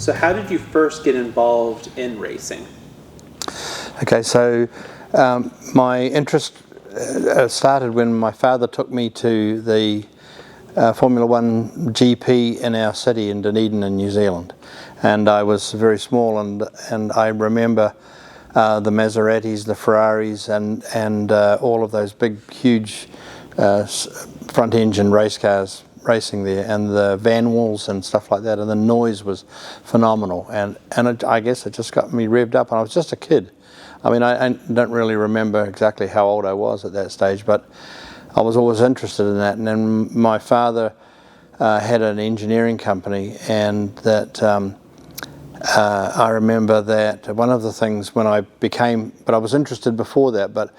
So how did you first get involved in racing? Okay, so my interest started when my father took me to the Formula One GP in our city in Dunedin in New Zealand, and I was very small, and I remember the Maseratis, the Ferraris, and all of those big, huge front engine race cars racing there, and the van walls and stuff like that, and the noise was phenomenal, and I guess it just got me revved up, and I was just a kid. I mean, I don't really remember exactly how old I was at that stage, but I was always interested in that. And then my father had an engineering company, and that I remember that one of the things when I became, but I was interested before that, but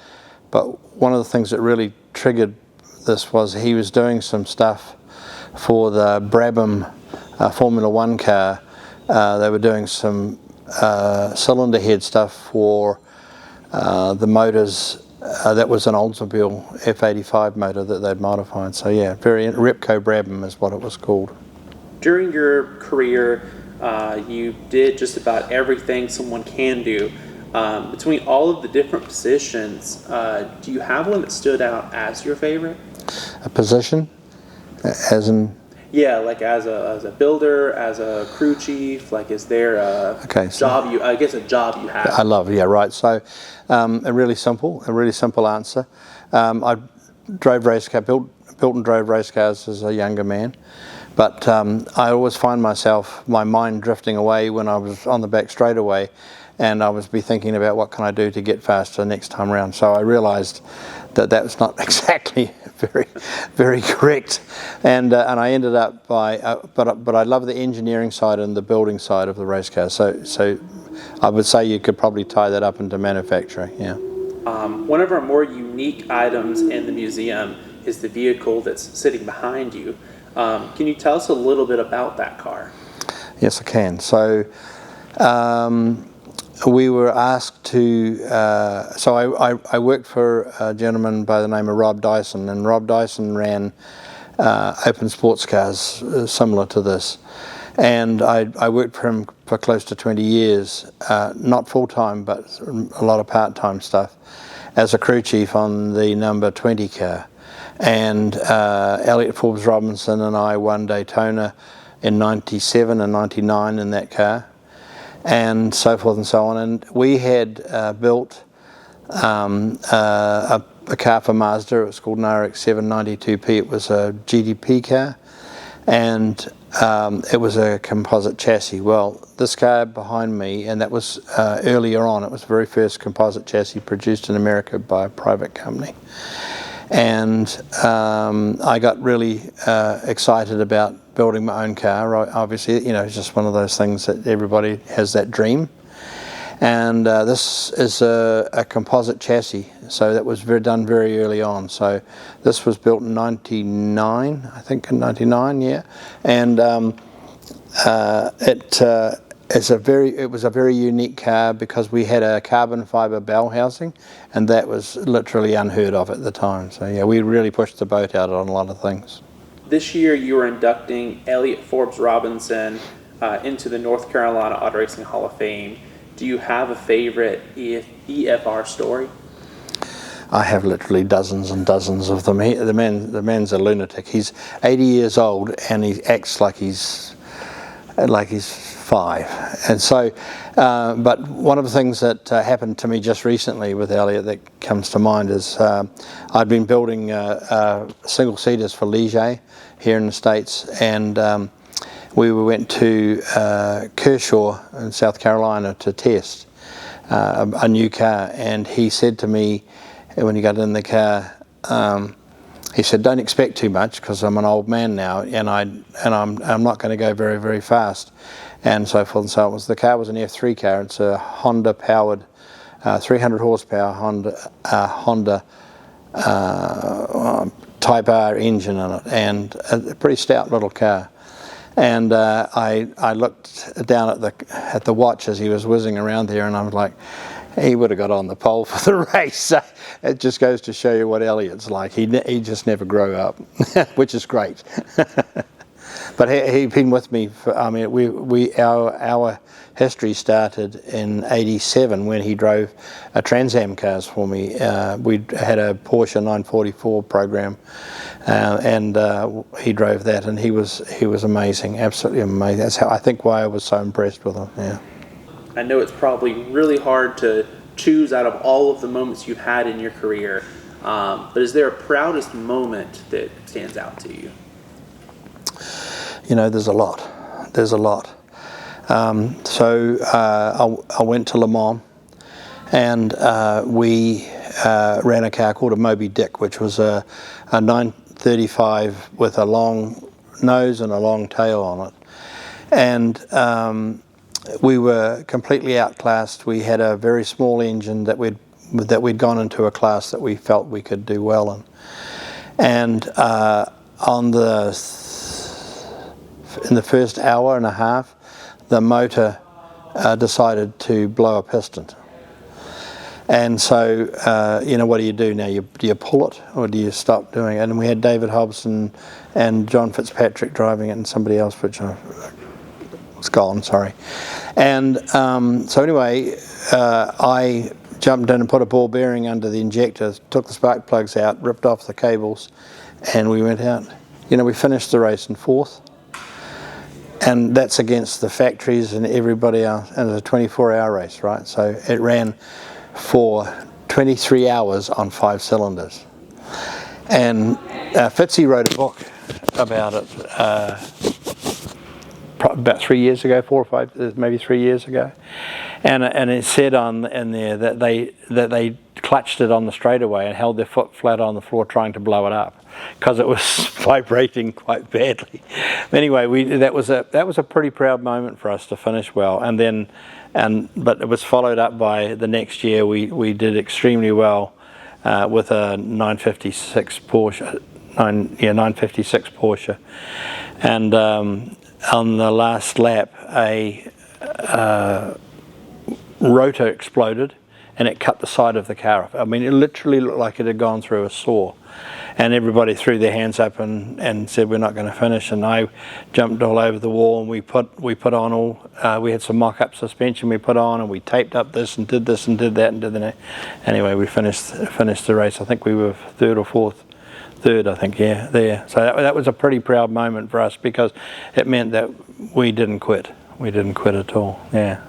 one of the things that really triggered this was he was doing some stuff for the Brabham Formula One car. They were doing some cylinder head stuff for the motors. That was an Oldsmobile F85 motor that they'd modified. So yeah, Repco Brabham is what it was called. During your career, you did just about everything someone can do. Between all of the different positions, do you have one that stood out as your favorite? A position? As in? Yeah, like as a builder, as a crew chief, like is there a job you have? I love, yeah, right. So a really simple answer. I drove race car, built and drove race cars as a younger man, but I always find my mind drifting away when I was on the back straightaway, and I was thinking about what can I do to get faster next time around. So I realised that was not exactly very correct, and I ended up but I love the engineering side and the building side of the race car. So I would say you could probably tie that up into manufacturing. Yeah. One of our more unique items in the museum is the vehicle that's sitting behind you. Can you tell us a little bit about that car? Yes, I can. So we were asked to, so I worked for a gentleman by the name of Rob Dyson, and Rob Dyson ran open sports cars similar to this. And I worked for him for close to 20 years, not full-time, but a lot of part-time stuff, as a crew chief on the number 20 car. And Elliot Forbes Robinson and I won Daytona in 97 and 99 in that car, and so forth and so on. And we had built a car for Mazda. It was called an RX-792P. It was a GDP car, and it was a composite chassis. Well, this car behind me, and that was earlier on, it was the very first composite chassis produced in America by a private company. And I got really excited about building my own car. Obviously, you know, it's just one of those things that everybody has that dream. And this is a composite chassis, so that was done very early on. So this was built in 99, I think in 99, yeah. And it was a very unique car because we had a carbon fibre bell housing, and that was literally unheard of at the time. So yeah, we really pushed the boat out on a lot of things. This year you are inducting Elliot Forbes Robinson into the North Carolina Auto Racing Hall of Fame. Do you have a favorite EFR story? I have literally dozens and dozens of them. The man's a lunatic. He's 80 years old and he acts like he's 5. And so, but one of the things that happened to me just recently with Elliot that comes to mind is I'd been building single seaters for Ligier here in the States, and we went to Kershaw in South Carolina to test a new car, and he said to me when he got in the car, he said, "Don't expect too much because I'm an old man now, and I'm not going to go very, very fast," and so forth and so on. The car was an F3 car. It's a Honda powered, 300 horsepower Honda Type R engine in it, and a pretty stout little car. And I looked down at the watch as he was whizzing around there, and I was like, he would have got on the pole for the race. So it just goes to show you what Elliot's like. He just never grew up, which is great. But he'd been with me for, I mean, our history started in '87 when he drove a Trans Am cars for me. We had a Porsche 944 program, and he drove that, and he was amazing, absolutely amazing. That's I think why I was so impressed with him. Yeah. I know it's probably really hard to choose out of all of the moments you've had in your career, but is there a proudest moment that stands out to you? You know, there's a lot. There's a lot. So I went to Le Mans, and we ran a car called a Moby Dick, which was a 935 with a long nose and a long tail on it. And we were completely outclassed. We had a very small engine that we'd gone into a class that we felt we could do well in. And in the first hour and a half, the motor decided to blow a piston. And so, you know, what do you do now? Do you pull it or do you stop doing it? And we had David Hobson and John Fitzpatrick driving it, and somebody else, which was gone, sorry. And so anyway, I jumped in and put a ball bearing under the injector, took the spark plugs out, ripped off the cables, and we went out. You know, we finished the race in 4th. And that's against the factories and everybody else, and it's a 24-hour race, right? So it ran for 23 hours on 5 cylinders. And Fitzy wrote a book about it about 3 years ago, 4 or 5, maybe 3 years ago. And it said in there that they clutched it on the straightaway and held their foot flat on the floor trying to blow it up because it was vibrating quite badly. Anyway, that was a pretty proud moment for us to finish well. But it was followed up by the next year we did extremely well with a 956 Porsche, 956 Porsche, and on the last lap a rotor exploded and it cut the side of the car off. I mean, it literally looked like it had gone through a saw. And everybody threw their hands up and said, we're not going to finish. And I jumped all over the wall, and we put on all, we had some mock-up suspension we put on, and we taped up this and did that and did that. Anyway, we finished the race. I think we were 3rd or 4th. 3rd, I think, yeah, there. So that was a pretty proud moment for us because it meant that we didn't quit. We didn't quit at all, yeah.